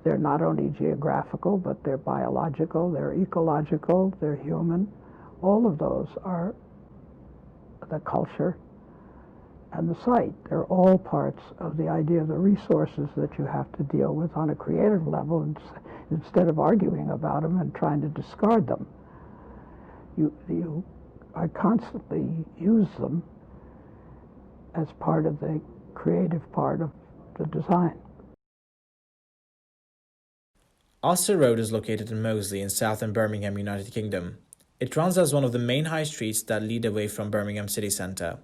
They're not only geographical, but they're biological, they're ecological, they're human. All of those are the culture and the site. They're all parts of the idea of the resources that you have to deal with on a creative level, instead of arguing about them and trying to discard them. I constantly use them as part of the creative part of the design. Auster Road is located in Moseley in southern Birmingham, United Kingdom. It runs as one of the main high streets that lead away from Birmingham city centre.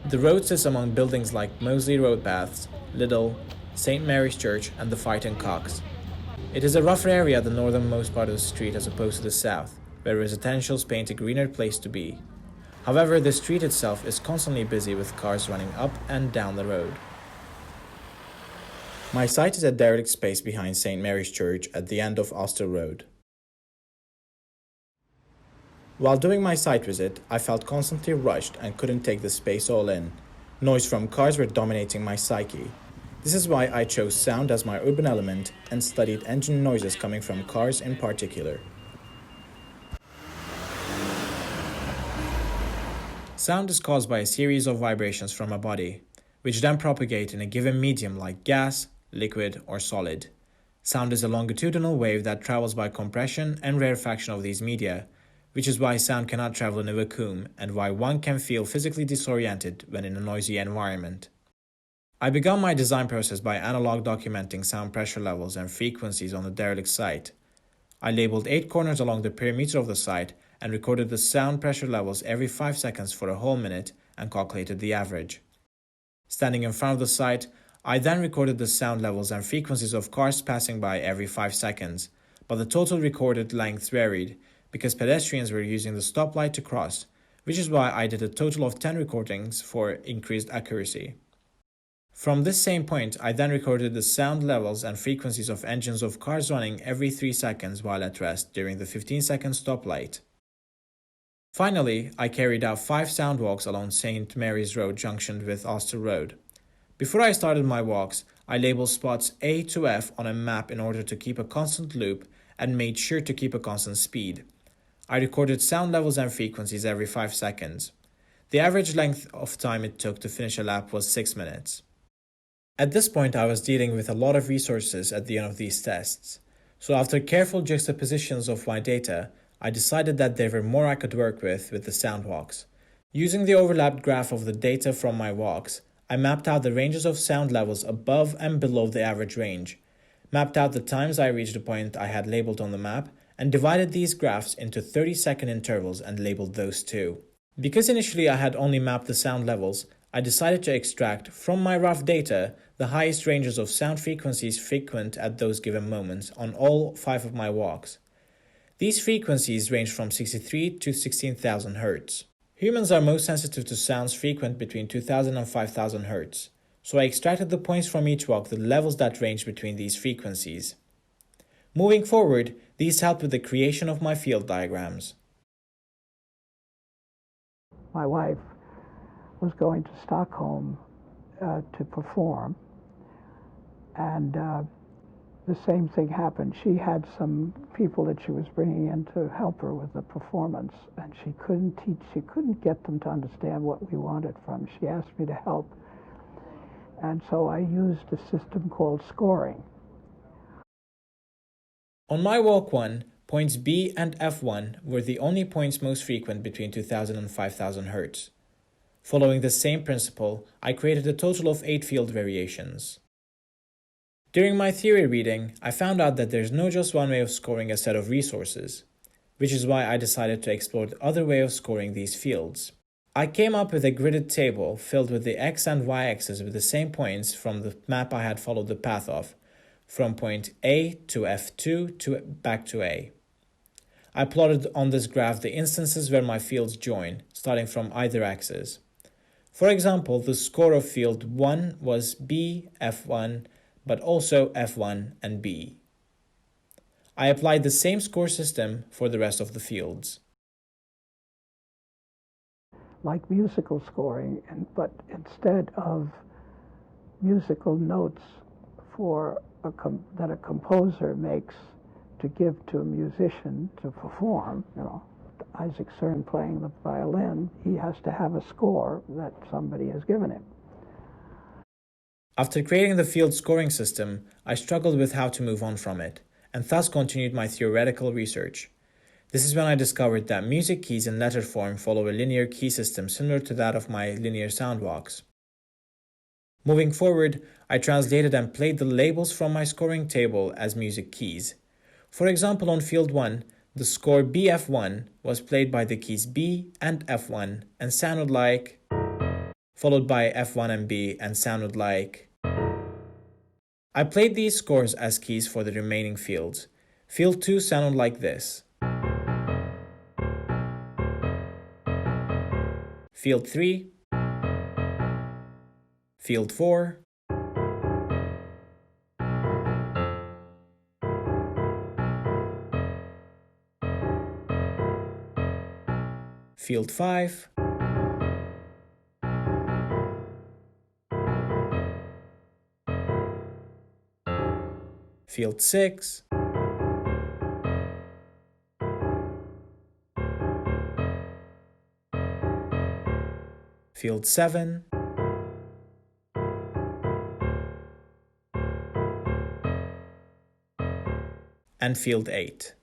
The road sits among buildings like Moseley Road Baths, Lidl, St Mary's Church and the Fighting Cocks. It is a rougher area at the northernmost part of the street as opposed to the south, where residentials paint a greener place to be. However, the street itself is constantly busy with cars running up and down the road. My site is a derelict space behind St Mary's Church at the end of Auster Road. While doing my site visit, I felt constantly rushed and couldn't take the space all in. Noise from cars were dominating my psyche. This is why I chose sound as my urban element and studied engine noises coming from cars in particular. Sound is caused by a series of vibrations from a body, which then propagate in a given medium like gas, liquid, or solid. Sound is a longitudinal wave that travels by compression and rarefaction of these media, which is why sound cannot travel in a vacuum and why one can feel physically disoriented when in a noisy environment. I began my design process by analog documenting sound pressure levels and frequencies on the derelict site. I labeled 8 corners along the perimeter of the site and recorded the sound pressure levels every 5 seconds for a whole minute and calculated the average. Standing in front of the site, I then recorded the sound levels and frequencies of cars passing by every 5 seconds, but the total recorded length varied because pedestrians were using the stoplight to cross, which is why I did a total of 10 recordings for increased accuracy. From this same point, I then recorded the sound levels and frequencies of engines of cars running every 3 seconds while at rest during the 15-second stoplight. Finally, I carried out 5 sound walks along St Mary's Road junction with Auster Road. Before I started my walks, I labeled spots A to F on a map in order to keep a constant loop and made sure to keep a constant speed. I recorded sound levels and frequencies every 5 seconds. The average length of time it took to finish a lap was 6 minutes. At this point, I was dealing with a lot of resources at the end of these tests, so after careful juxtapositions of my data, I decided that there were more I could work with the sound walks. Using the overlapped graph of the data from my walks, I mapped out the ranges of sound levels above and below the average range, mapped out the times I reached the point I had labeled on the map, and divided these graphs into 30-second intervals and labeled those too. Because initially I had only mapped the sound levels, I decided to extract from my rough data the highest ranges of sound frequencies frequent at those given moments on all 5 of my walks. These frequencies range from 63 to 16,000 Hz. Humans are most sensitive to sounds frequent between 2,000 and 5,000 Hz, so I extracted the points from each walk, the levels that range between these frequencies. Moving forward, these helped with the creation of my field diagrams. My wife was going to Stockholm to perform, and the same thing happened. She had some people that she was bringing in to help her with the performance, and she couldn't get them to understand what we wanted from. She asked me to help, and so I used a system called scoring. On my walk 1, points B and F1 were the only points most frequent between 2,000 and 5,000 Hz. Following the same principle, I created a total of 8 field variations. During my theory reading, I found out that there's no just one way of scoring a set of resources, which is why I decided to explore the other way of scoring these fields. I came up with a gridded table filled with the x and y axes with the same points from the map I had followed the path of, from point A to F2 to back to A. I plotted on this graph the instances where my fields join, starting from either axis. For example, the score of field 1 was B, F1, but also F1 and B. I applied the same score system for the rest of the fields. Like musical scoring, but instead of musical notes that a composer makes to give to a musician to perform. Isaac Stern playing the violin, he has to have a score that somebody has given him. After creating the field scoring system, I struggled with how to move on from it, and thus continued my theoretical research. This is when I discovered that music keys in letter form follow a linear key system similar to that of my linear sound walks. Moving forward, I translated and played the labels from my scoring table as music keys. For example, on field 1, the score BF1 was played by the keys B and F1 and sounded like, followed by F1 and B and sounded like. I played these scores as keys for the remaining fields. Field 2 sounded like this. Field 3, Field 4, Field 5, Field 6, Field 7, and Field 8.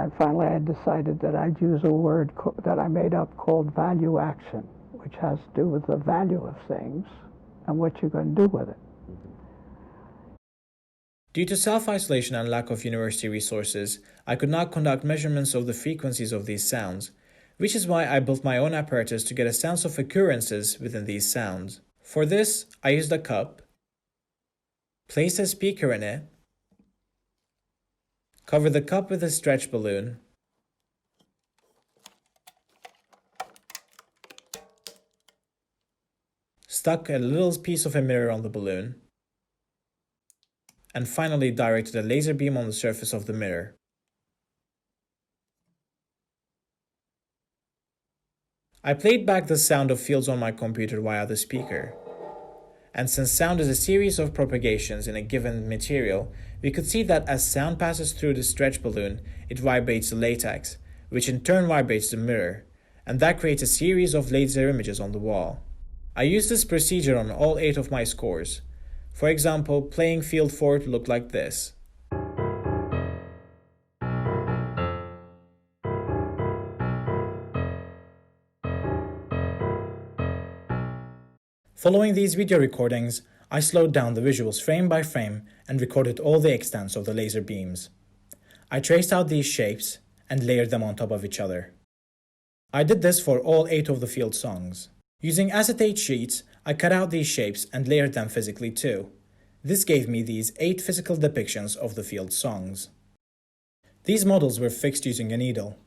And finally, I decided that I'd use a word that I made up called value action, which has to do with the value of things and what you're going to do with it. Due to self-isolation and lack of university resources, I could not conduct measurements of the frequencies of these sounds, which is why I built my own apparatus to get a sense of occurrences within these sounds. For this, I used a cup, placed a speaker in it, covered the cup with a stretch balloon, stuck a little piece of a mirror on the balloon, and finally directed a laser beam on the surface of the mirror. I played back the sound of fields on my computer via the speaker. And since sound is a series of propagations in a given material, we could see that as sound passes through the stretch balloon, it vibrates the latex, which in turn vibrates the mirror, and that creates a series of laser images on the wall. I used this procedure on all 8 of my scores. For example, playing field 4 looked like this. Following these video recordings, I slowed down the visuals frame by frame and recorded all the extents of the laser beams. I traced out these shapes and layered them on top of each other. I did this for all 8 of the field songs. Using acetate sheets, I cut out these shapes and layered them physically too. This gave me these 8 physical depictions of the field songs. These models were fixed using a needle.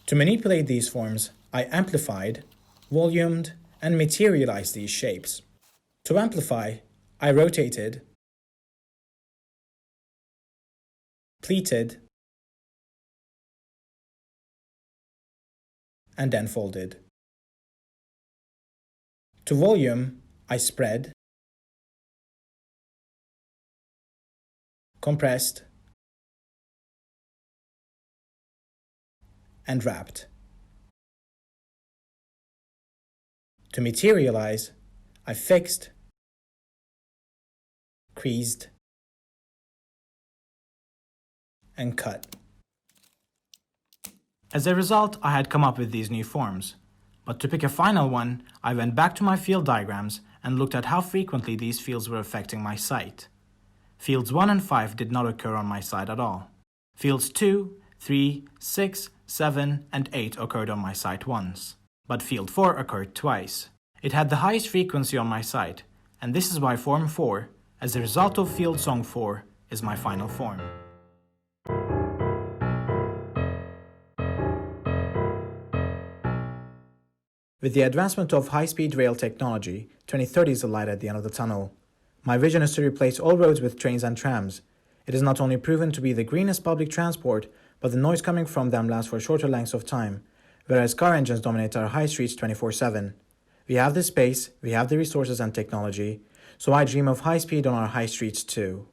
To manipulate these forms, I amplified, volumed, and materialized these shapes. To amplify, I rotated, pleated, and then folded. To volume, I spread, compressed, and wrapped. To materialize, I fixed, creased, and cut. As a result, I had come up with these new forms. But to pick a final one, I went back to my field diagrams and looked at how frequently these fields were affecting my sight. Fields 1 and 5 did not occur on my sight at all. Fields 2, 3, 6, 7, and 8 occurred on my sight once. But field 4 occurred twice. It had the highest frequency on my sight, and this is why form 4, as a result of field song 4, is my final form. With the advancement of high-speed rail technology, 2030 is the light at the end of the tunnel. My vision is to replace all roads with trains and trams. It is not only proven to be the greenest public transport, but the noise coming from them lasts for shorter lengths of time, whereas car engines dominate our high streets 24/7. We have the space, we have the resources and technology, so I dream of high speed on our high streets too.